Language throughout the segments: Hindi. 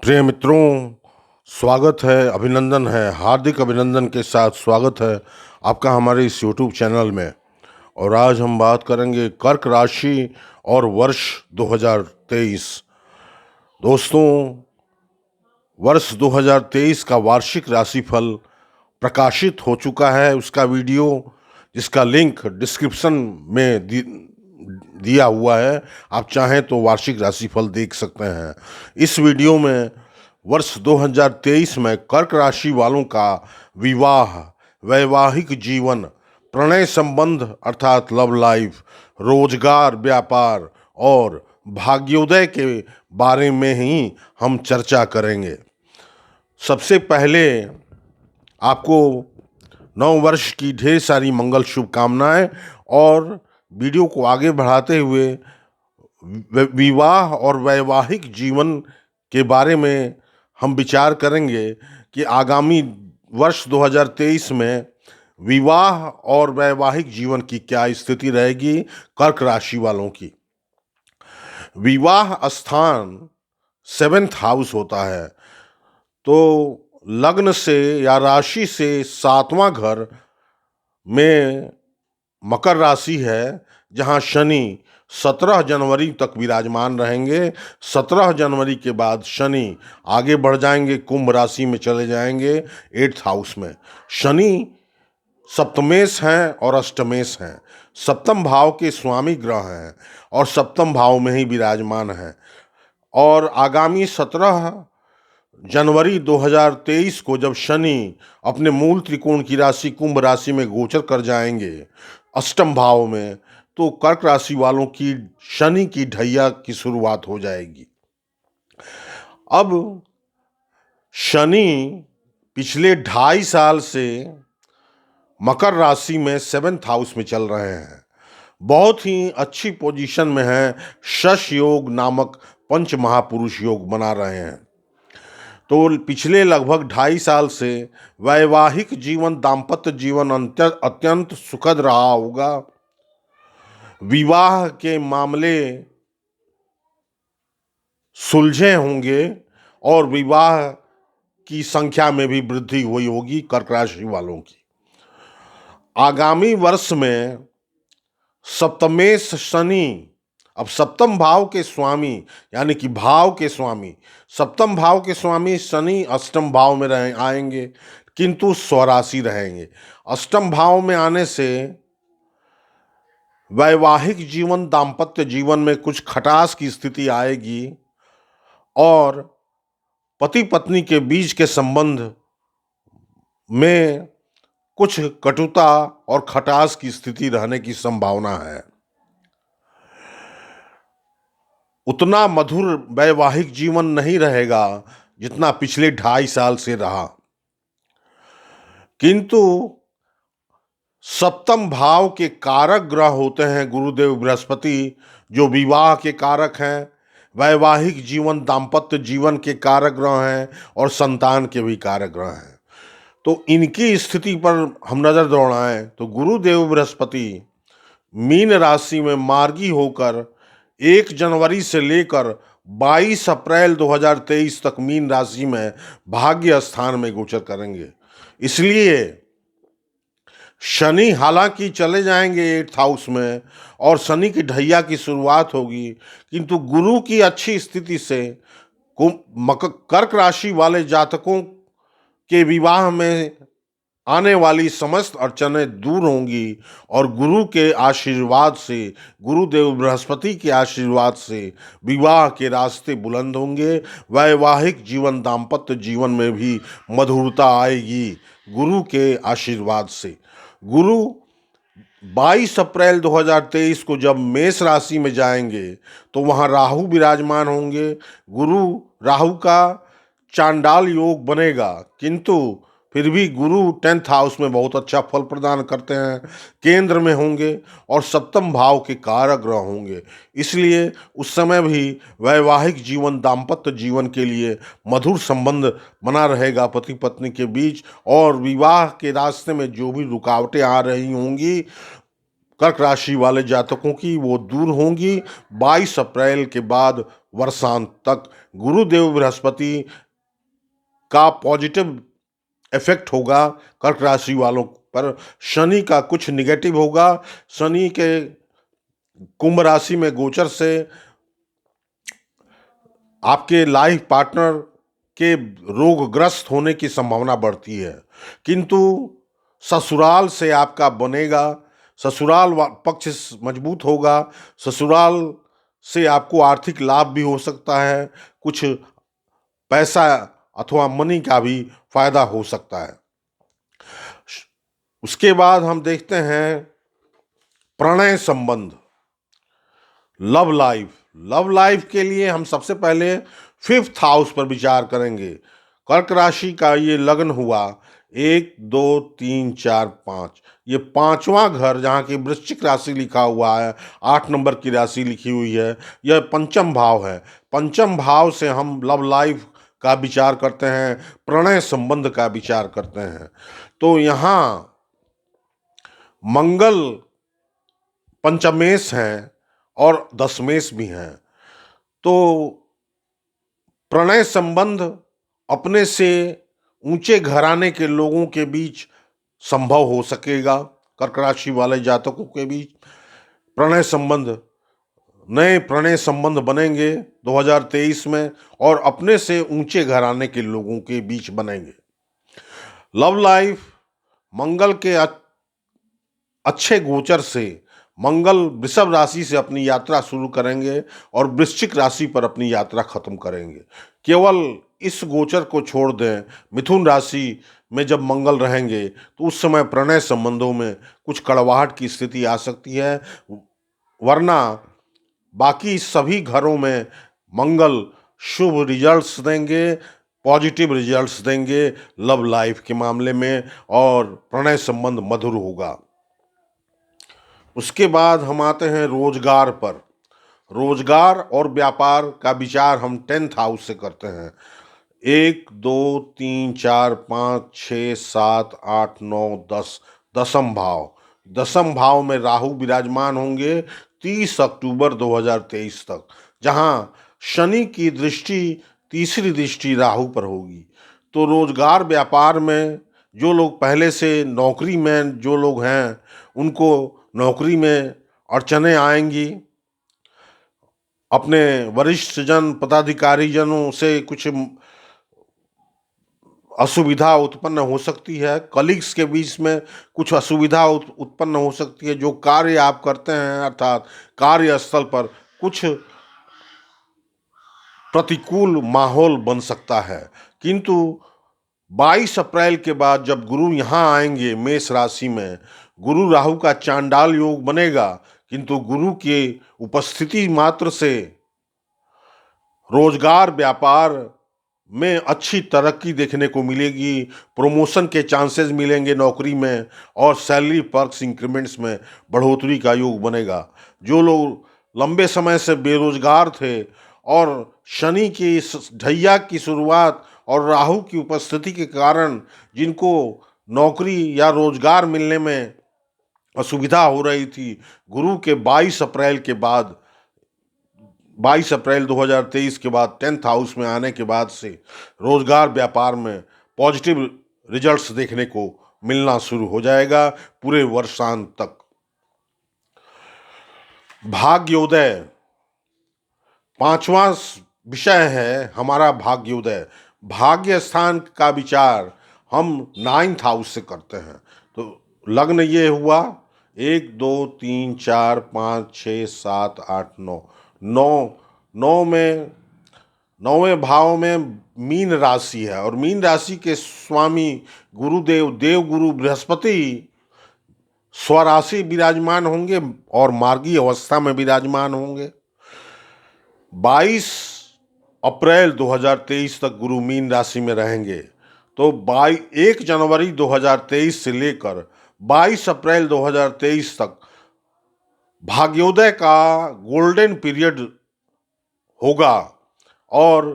प्रिय मित्रों, स्वागत है, अभिनंदन है, हार्दिक अभिनंदन के साथ स्वागत है आपका हमारे इस यूट्यूब चैनल में। और आज हम बात करेंगे कर्क राशि और वर्ष 2023। दोस्तों, वर्ष 2023 का वार्षिक राशिफल प्रकाशित हो चुका है। उसका वीडियो, जिसका लिंक डिस्क्रिप्शन में दिया हुआ है, आप चाहें तो वार्षिक राशिफल देख सकते हैं। इस वीडियो में वर्ष 2023 में कर्क राशि वालों का विवाह, वैवाहिक जीवन, प्रणय संबंध अर्थात लव लाइफ, रोजगार, व्यापार और भाग्योदय के बारे में ही हम चर्चा करेंगे। सबसे पहले आपको नव वर्ष की ढेर सारी मंगल शुभकामनाएं, और वीडियो को आगे बढ़ाते हुए विवाह और वैवाहिक जीवन के बारे में हम विचार करेंगे कि आगामी वर्ष 2023 में विवाह और वैवाहिक जीवन की क्या स्थिति रहेगी कर्क राशि वालों की। विवाह स्थान 7th हाउस होता है, तो लग्न से या राशि से 7वां घर में मकर राशि है, जहां शनि 17 जनवरी तक विराजमान रहेंगे। 17 जनवरी के बाद शनि आगे बढ़ जाएंगे, कुंभ राशि में चले जाएंगे 8th हाउस में। शनि सप्तमेश हैं और अष्टमेश हैं, सप्तम भाव के स्वामी ग्रह हैं और सप्तम भाव में ही विराजमान हैं। और आगामी 17 जनवरी 2023 को जब शनि अपने मूल त्रिकोण की राशि कुंभ राशि में गोचर कर जाएंगे अष्टम भाव में, तो कर्क राशि वालों की शनि की ढैया की शुरुआत हो जाएगी। अब शनि पिछले 2.5 साल से मकर राशि में 7th हाउस में चल रहे हैं, बहुत ही अच्छी पोजीशन में हैं। शश योग नामक पंच महापुरुष योग बना रहे हैं। तो पिछले लगभग 2.5 साल से वैवाहिक जीवन, दाम्पत्य जीवन अत्यंत सुखद रहा होगा। विवाह के मामले सुलझे होंगे और विवाह की संख्या में भी वृद्धि हुई होगी कर्क राशि वालों की। आगामी वर्ष में सप्तमेश शनि, अब सप्तम भाव के स्वामी यानी कि भाव के स्वामी, सप्तम भाव के स्वामी शनि अष्टम भाव में आएंगे, किंतु स्वराशि रहेंगे। अष्टम भाव में आने से वैवाहिक जीवन, दाम्पत्य जीवन में कुछ खटास की स्थिति आएगी और पति पत्नी के बीच के संबंध में कुछ कटुता और खटास की स्थिति रहने की संभावना है। उतना मधुर वैवाहिक जीवन नहीं रहेगा जितना पिछले 2.5 साल से रहा, किंतु सप्तम भाव के कारक ग्रह होते हैं गुरुदेव बृहस्पति, जो विवाह के कारक हैं, वैवाहिक जीवन, दाम्पत्य जीवन के कारक ग्रह हैं और संतान के भी कारक ग्रह हैं। तो इनकी स्थिति पर हम नज़र दौड़ाएं तो गुरुदेव बृहस्पति मीन राशि में मार्गी होकर 1 जनवरी से लेकर 22 अप्रैल 2023 तक मीन राशि में भाग्य स्थान में गोचर करेंगे। इसलिए शनि हालांकि चले जाएंगे 8th हाउस में और शनि की ढैया की शुरुआत होगी, किंतु गुरु की अच्छी स्थिति से कर्क राशि वाले जातकों के विवाह में आने वाली समस्त अड़चनें दूर होंगी और गुरु के आशीर्वाद से, गुरुदेव बृहस्पति के आशीर्वाद से विवाह के रास्ते बुलंद होंगे। वैवाहिक जीवन, दाम्पत्य जीवन में भी मधुरता आएगी गुरु के आशीर्वाद से। गुरु 22 अप्रैल 2023 को जब मेष राशि में जाएंगे तो वहाँ राहु विराजमान होंगे। गुरु राहु का चांडाल योग बनेगा, किंतु फिर भी गुरु 10th हाउस में बहुत अच्छा फल प्रदान करते हैं, केंद्र में होंगे और सप्तम भाव के कारक ग्रह होंगे। इसलिए उस समय भी वैवाहिक जीवन, दाम्पत्य जीवन के लिए मधुर संबंध बना रहेगा पति पत्नी के बीच, और विवाह के रास्ते में जो भी रुकावटें आ रही होंगी कर्क राशि वाले जातकों की, वो दूर होंगी। 22 अप्रैल के बाद वर्षांत तक गुरुदेव बृहस्पति का पॉजिटिव इफेक्ट होगा कर्क राशि वालों पर। शनि का कुछ निगेटिव होगा। शनि के कुंभ राशि में गोचर से आपके लाइफ पार्टनर के रोगग्रस्त होने की संभावना बढ़ती है, किंतु ससुराल से आपका बनेगा, ससुराल पक्ष मजबूत होगा, ससुराल से आपको आर्थिक लाभ भी हो सकता है, कुछ पैसा अथवा मनी का भी फायदा हो सकता है। उसके बाद हम देखते हैं प्रणय संबंध, लव लाइफ। लव लाइफ के लिए हम सबसे पहले 5th हाउस पर विचार करेंगे। कर्क राशि का ये लग्न हुआ 1 2 3 4 5, ये पांचवा घर जहाँ की वृश्चिक राशि लिखा हुआ है, 8 नंबर की राशि लिखी हुई है, यह पंचम भाव है। पंचम भाव से हम लव लाइफ का विचार करते हैं, प्रणय संबंध का विचार करते हैं। तो यहाँ मंगल पंचमेश हैं और दशमेश भी हैं, तो प्रणय संबंध अपने से ऊंचे घराने के लोगों के बीच संभव हो सकेगा। कर्क राशि वाले जातकों के बीच प्रणय संबंध, नए प्रणय संबंध बनेंगे 2023 में और अपने से ऊंचे घराने के लोगों के बीच बनेंगे। लव लाइफ, मंगल के अच्छे गोचर से मंगल वृषभ राशि से अपनी यात्रा शुरू करेंगे और वृश्चिक राशि पर अपनी यात्रा खत्म करेंगे। केवल इस गोचर को छोड़ दें, मिथुन राशि में जब मंगल रहेंगे तो उस समय प्रणय संबंधों में कुछ कड़वाहट की स्थिति आ सकती है, वरना बाकी सभी घरों में मंगल शुभ रिजल्ट्स देंगे, पॉजिटिव रिजल्ट्स देंगे लव लाइफ के मामले में, और प्रणय संबंध मधुर होगा। उसके बाद हम आते हैं रोजगार पर। रोजगार और व्यापार का विचार हम 10th हाउस से करते हैं। 1 2 3 4 5 6 7 8 9 10, दसम भाव। दसम भाव में राहु विराजमान होंगे 30 अक्टूबर 2023 तक, जहां शनि की दृष्टि, तीसरी दृष्टि राहु पर होगी। तो रोजगार व्यापार में जो लोग पहले से नौकरी में जो लोग हैं, उनको नौकरी में अड़चनें आएंगी, अपने वरिष्ठ जन पदाधिकारी जनों से कुछ असुविधा उत्पन्न हो सकती है, कलीग्स के बीच में कुछ असुविधा उत्पन्न हो सकती है। जो कार्य आप करते हैं अर्थात कार्यस्थल पर कुछ प्रतिकूल माहौल बन सकता है, किंतु 22 अप्रैल के बाद जब गुरु यहाँ आएंगे मेष राशि में, गुरु राहु का चांडाल योग बनेगा, किंतु गुरु के उपस्थिति मात्र से रोजगार व्यापार में अच्छी तरक्की देखने को मिलेगी, प्रमोशन के चांसेस मिलेंगे नौकरी में, और सैलरी पर्क्स इंक्रीमेंट्स में बढ़ोतरी का योग बनेगा। जो लोग लंबे समय से बेरोजगार थे और शनि की ढैया की शुरुआत और राहु की उपस्थिति के कारण जिनको नौकरी या रोजगार मिलने में असुविधा हो रही थी, गुरु के 22 अप्रैल के बाद, 22 अप्रैल 2023 के बाद 10th हाउस में आने के बाद से रोजगार व्यापार में पॉजिटिव रिजल्ट्स देखने को मिलना शुरू हो जाएगा पूरे वर्षांत तक। भाग्योदय, पांचवा विषय है हमारा भाग्योदय। भाग्य स्थान का विचार हम 9th हाउस से करते हैं। तो लग्न ये हुआ 1 2 3 4 5 6 7 8 9, 9 में 9वें भाव में मीन राशि है, और मीन राशि के स्वामी गुरुदेव देवगुरु बृहस्पति स्वराशि विराजमान होंगे और मार्गी अवस्था में विराजमान होंगे। 22 अप्रैल 2023 तक गुरु मीन राशि में रहेंगे। तो 1 जनवरी 2023 से लेकर 22 अप्रैल 2023 तक भाग्योदय का गोल्डन पीरियड होगा और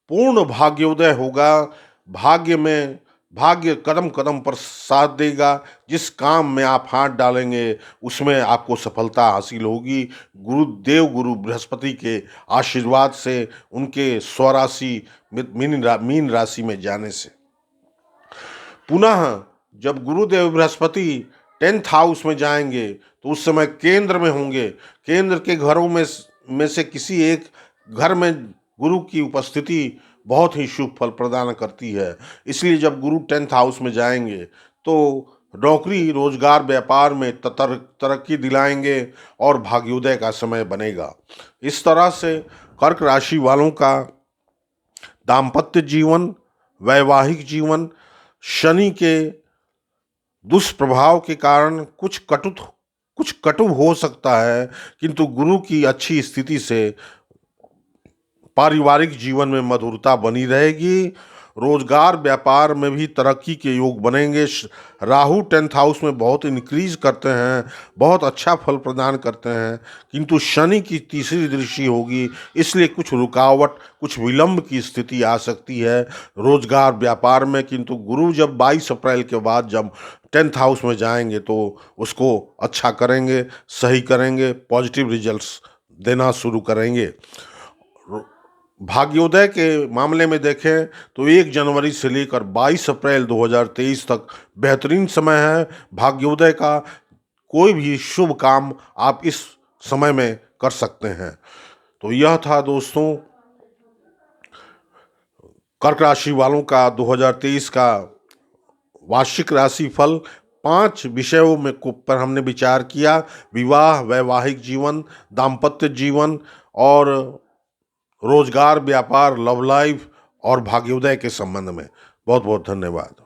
पूर्ण भाग्योदय होगा। भाग्य में भाग्य कदम कदम पर साथ देगा। जिस काम में आप हाथ डालेंगे उसमें आपको सफलता हासिल होगी। गुरु बृहस्पति के आशीर्वाद से, उनके स्वराशि मीन राशि में जाने से। पुनः जब गुरुदेव बृहस्पति 10th हाउस में जाएंगे तो उस समय केंद्र में होंगे। केंद्र के घरों में से किसी एक घर में गुरु की उपस्थिति बहुत ही शुभ फल प्रदान करती है। इसलिए जब गुरु 10th हाउस में जाएंगे तो नौकरी, रोजगार, व्यापार में तरक्की दिलाएंगे और भाग्योदय का समय बनेगा। इस तरह से कर्क राशि वालों का दाम्पत्य जीवन, वैवाहिक जीवन शनि के दुष्प्रभाव के कारण कुछ कटु हो सकता है, किंतु गुरु की अच्छी स्थिति से पारिवारिक जीवन में मधुरता बनी रहेगी। रोजगार, व्यापार में भी तरक्की के योग बनेंगे। राहु 10th हाउस में बहुत इंक्रीज करते हैं, बहुत अच्छा फल प्रदान करते हैं, किंतु शनि की तीसरी दृष्टि होगी, इसलिए कुछ रुकावट, कुछ विलंब की स्थिति आ सकती है रोजगार, व्यापार में। किंतु गुरु जब 22 अप्रैल के बाद जब 10th हाउस में जाएंगे तो उसको अच्छा करेंगे, सही करेंगे, पॉजिटिव रिजल्ट्स देना शुरू करेंगे। भाग्योदय के मामले में देखें तो 1 जनवरी से लेकर 22 अप्रैल 2023 तक बेहतरीन समय है भाग्योदय का। कोई भी शुभ काम आप इस समय में कर सकते हैं। तो यह था दोस्तों कर्क राशि वालों का 2023 का वार्षिक राशि फल। 5 विषयों में पर हमने विचार किया: विवाह, वैवाहिक जीवन, दाम्पत्य जीवन और रोजगार, व्यापार, लव लाइफ और भाग्योदय के संबंध में। बहुत बहुत धन्यवाद।